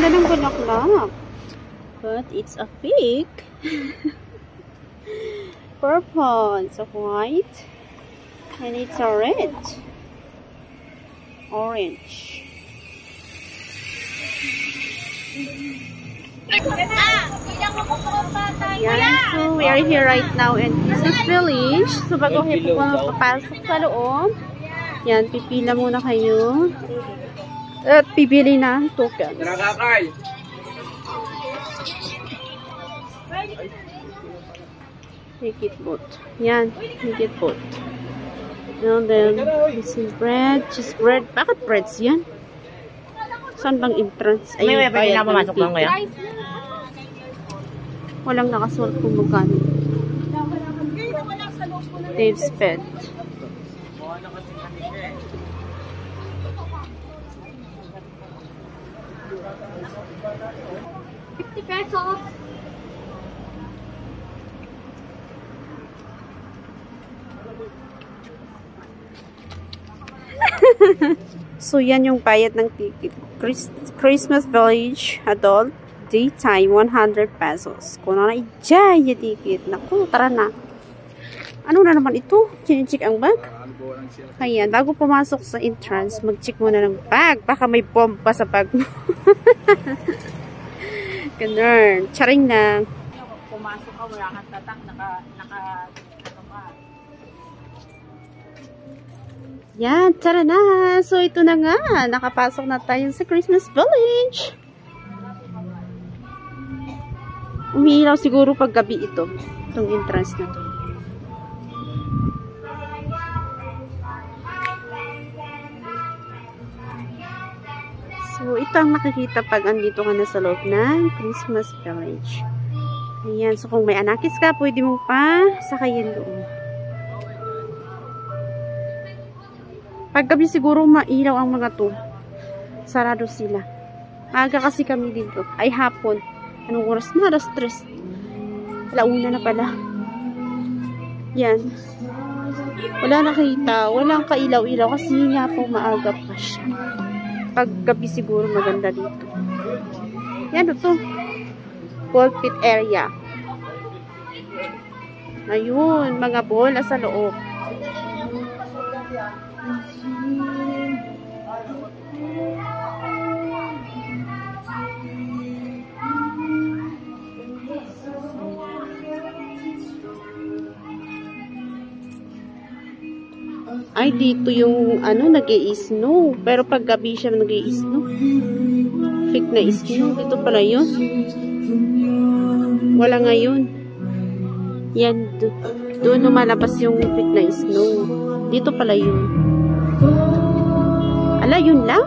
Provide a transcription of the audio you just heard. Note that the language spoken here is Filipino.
ganda ng bulaklak. But it's a fake. Purple. It's a white. And it's a red. Orange. Yan. So, we are here right now in Christmas Village. So, bago kayo po papasok sa loob, yan, pipila muna kayo. At pipili na tokens. Ticket booth. Yan, ticket booth. And then, this is bread. Cheese bread. Bakit breads yan? Saan bang entrance? Ay, may bayad ng ticket. Lang kaya? Walang nakasulat kung magkano. Dave's Pet. $50. So, yan yung bayad ng ticket. Christmas Village Adult Daytime, 100 pesos. Kung na i-jay yung ticket. Naku, tara na. Ano na naman ito? Chine-check ang bag? Ayan, bago pumasok sa entrance, mag-check muna ng bag. Baka may bomb pa sa bag mo. Ganun. Charing lang. Pumasok ka, wala kang tatak, Yan, tara na. So, ito na nga. Nakapasok na tayo sa Christmas Village. Umiilaw siguro pag gabi ito. Itong entrance na to. So, ito ang nakikita pag andito ka na sa loob ng Christmas Village. Ayan. So, kung may anakis ka, pwede mo pa sakayin doon. Paggabi siguro mailaw ang mga to. Sarado sila. Aga kasi kami dito. Ay hapon. Anong oras na? Alas 3. Launa na pala. Yan. Wala nakita. Walang kailaw-ilaw kasi nga po maaga pa siya. Paggabi siguro maganda dito. Yan ito. Ball pit area. Ayun. Mga bola sa loob. Ay, dito yung, nag-i-snow. Pero pag gabi siya nag-i-snow. Fake na snow. Dito pala yun. Wala ngayon. Yan, doon lumalabas yung fake na snow. Dito pala yun. Ala, yun lang?